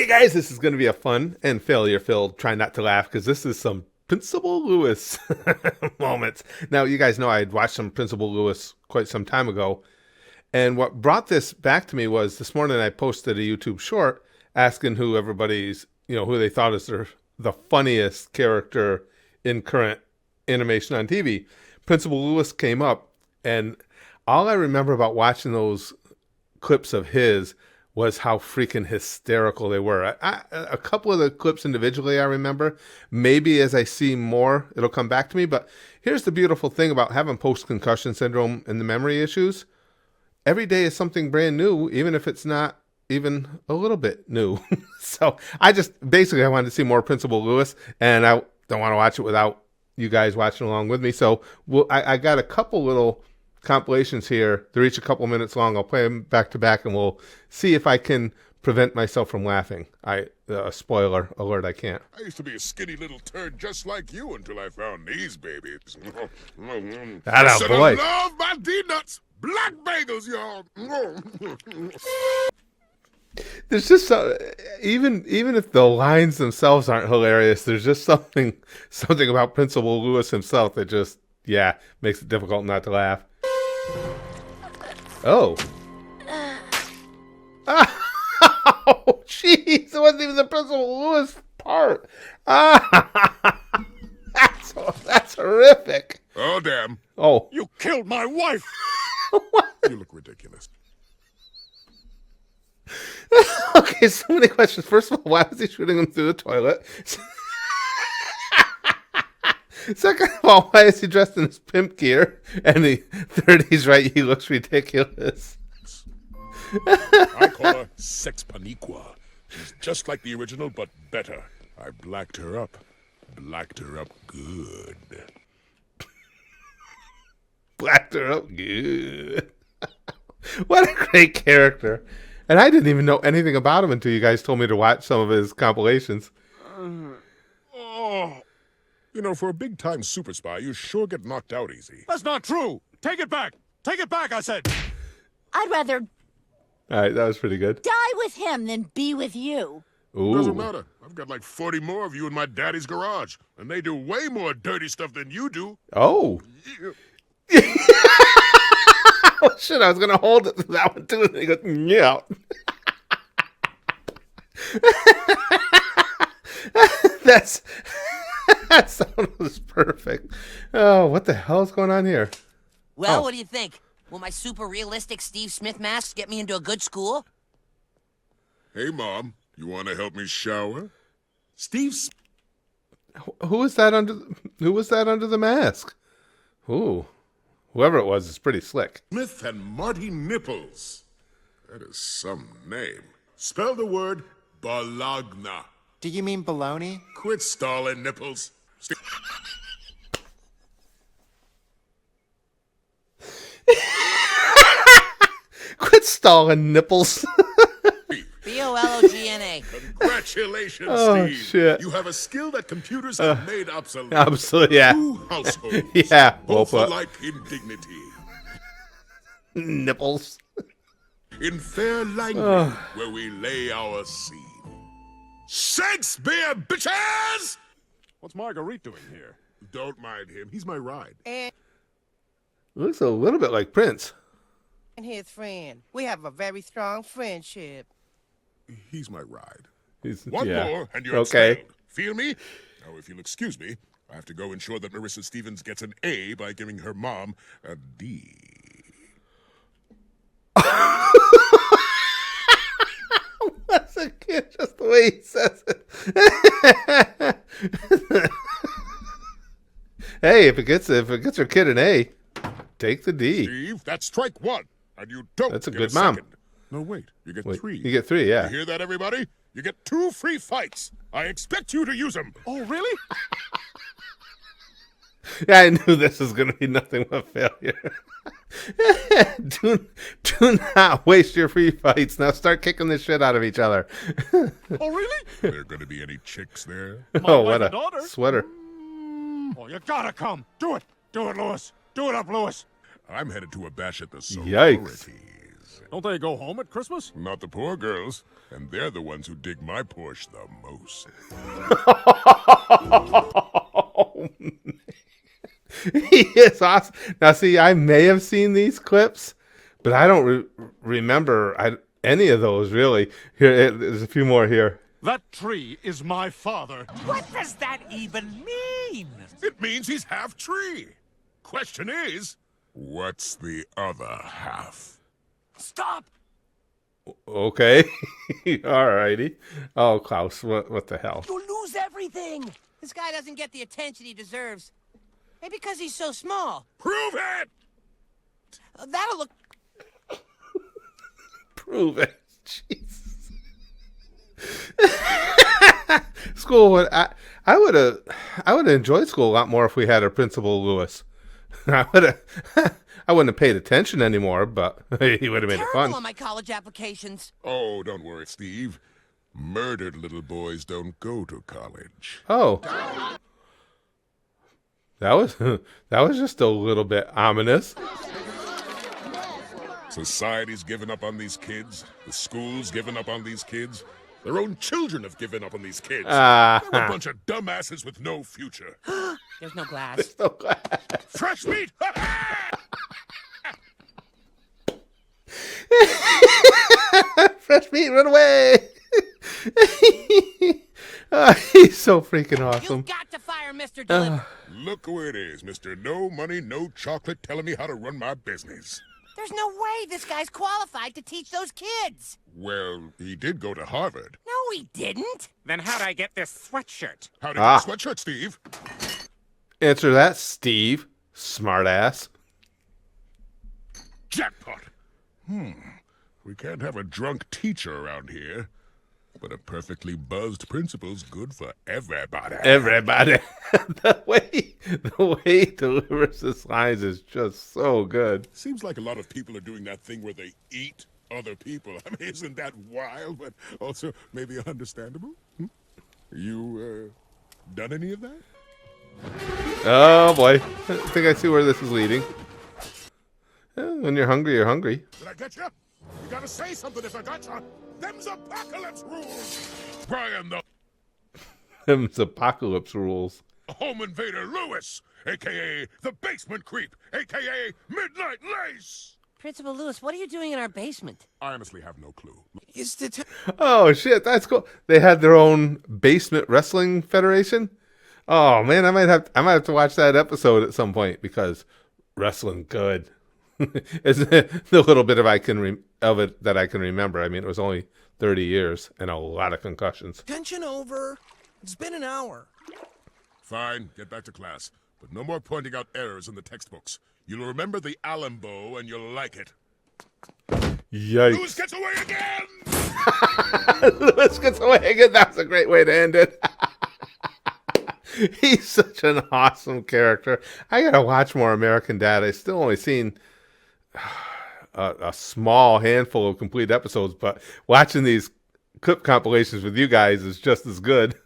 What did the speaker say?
Okay, guys, this is going to be a fun and failure-filled try not to laugh because this is some Principal Lewis moments. Now, you guys know I had watched some Principal Lewis quite some time ago, and what brought this back to me was this morning I posted a YouTube short asking who everybody's, who they thought is the funniest character in current animation on TV. Principal Lewis came up, and all I remember about watching those clips of his was how freaking hysterical they were. A couple of the clips individually I remember. Maybe as I see more, it'll come back to me. But here's the beautiful thing about having post-concussion syndrome and the memory issues. Every day is something brand new, even if it's not even a little bit new. So I wanted to see more Principal Lewis, and I don't want to watch it without you guys watching along with me. So I got a couple little compilations here. They're each a couple minutes long. I'll play them back to back, and we'll see if I can prevent myself from laughing. Spoiler alert, I can't. I used to be a skinny little turd just like you until I found these babies. Atta boy. I love my D-nuts. Black bagels, y'all. There's just even if the lines themselves aren't hilarious, there's just something about Principal Lewis himself that just makes it difficult not to laugh. Oh. Oh, jeez. It wasn't even the Principal Lewis part. That's horrific. Oh, damn. Oh. You killed my wife. What? You look ridiculous. Okay, so many questions. First of all, why was he shooting him through the toilet? Second of all, why is he dressed in his pimp gear? And third, he's right, he looks ridiculous. I call her Sex Paniqua. She's just like the original, but better. I blacked her up. Blacked her up good. Blacked her up good. What a great character. And I didn't even know anything about him until you guys told me to watch some of his compilations. For a big-time super spy, you sure get knocked out easy. That's not true. Take it back. Take it back, I said. I'd rather All right, that was pretty good. die with him than be with you. Ooh. Doesn't matter. I've got like 40 more of you in my daddy's garage, and they do way more dirty stuff than you do. Oh. Oh, shit, I was going to hold it to that one, too. And he goes, yeah. That sound was perfect. Oh, what the hell is going on here? Well, what do you think? Will my super realistic Steve Smith mask get me into a good school? Hey, Mom, you want to help me shower? Steve's... Who was that under the mask? Ooh. Whoever it was is pretty slick. Smith and Marty Nipples. That is some name. Spell the word Bologna. Do you mean baloney? Quit stalling, Nipples. Quit stalling, Nipples. Bologna. Congratulations, Oh, Steve. shit. You have a skill that computers have made obsolete. Absolutely, yeah. Two households. Yeah, well Both put. alike in dignity. Nipples. In fair language, where we lay our scene. Shakespeare, bitches! What's Marguerite doing here? Don't mind him. He's my ride. Looks a little bit like Prince. And his friend. We have a very strong friendship. He's my ride. One More, and you're okay. expelled. Feel me? Now, if you'll excuse me, I have to go ensure that Marissa Stevens gets an A by giving her mom a D. That's a kid, just the way he says it. Hey, if it gets her kid an A, take the D. Steve, that's strike one, and you don't That's a get good a mom. second. No, wait, you get Wait, three. you get three, yeah. You hear that, everybody? You get 2 free fights. I expect you to use them. Oh, really? Yeah, I knew this was going to be nothing but failure. do not waste your free fights. Now start kicking the shit out of each other. Oh, really? There going to be any chicks there? Oh, wife what and a daughter. sweater. Oh, you gotta come. Do it. Do it, Lewis. Do it up, Lewis. I'm headed to a bash at the Yikes. sororities. Don't they go home at Christmas? Not the poor girls, and they're the ones who dig my Porsche the most. He is awesome. Now, see, I may have seen these clips, but I don't remember any of those, really. Here, there's a few more here. That tree is my father. What does that even mean? It means he's half tree. Question is, what's the other half? Stop! Okay. All righty. Oh, Klaus, what the hell? You'll lose everything! This guy doesn't get the attention he deserves. Maybe because he's so small. Prove it! That'll look... Prove it. Jesus. School would I would have enjoyed school a lot more if we had a Principal Lewis. I wouldn't have paid attention anymore, but he would have made it Terrible fun. on my college applications. Oh, don't worry, Steve. Murdered little boys don't go to college. Oh. That was just a little bit ominous. Society's given up on these kids. The school's given up on these kids. Their own children have given up on these kids. They're a bunch of dumbasses with no future. There's no glass. Fresh meat! Fresh meat, run away! He's so freaking awesome. You've got to fire Mr. Deliver. Look who it is, Mr. No Money, No Chocolate, telling me how to run my business. There's no way this guy's qualified to teach those kids. Well, he did go to Harvard. No, he didn't. Then how'd I get this sweatshirt? How did you get a sweatshirt, Steve? Answer that, Steve. Smartass. Jackpot! We can't have a drunk teacher around here. But a perfectly buzzed principal's good for everybody. Everybody. the way he delivers his lines is just so good. Seems like a lot of people are doing that thing where they eat other people. I mean, isn't that wild, but also maybe understandable? You, done any of that? Oh boy. I think I see where this is leading. When you're hungry, you're hungry. Did I get you? You gotta say something if I got you. Them's apocalypse rules. Brian the Them's apocalypse rules. Home Invader Lewis, a.k.a. the Basement Creep, a.k.a. Midnight Lace. Principal Lewis, what are you doing in our basement? I honestly have no clue. It's the Oh shit, that's cool. They had their own basement wrestling federation. Oh man, I might have to watch that episode at some point because wrestling good. Isn't it the little bit of it that I can remember? I mean, it was only 30 years and a lot of concussions. tension over. It's been an hour. Fine, get back to class. But no more pointing out errors in the textbooks. You'll remember the Allen bow and you'll like it. Yikes. Lewis gets away again! Lewis gets away again. That was a great way to end it. He's such an awesome character. I gotta watch more American Dad. I still only seen a small handful of complete episodes, but watching these clip compilations with you guys is just as good.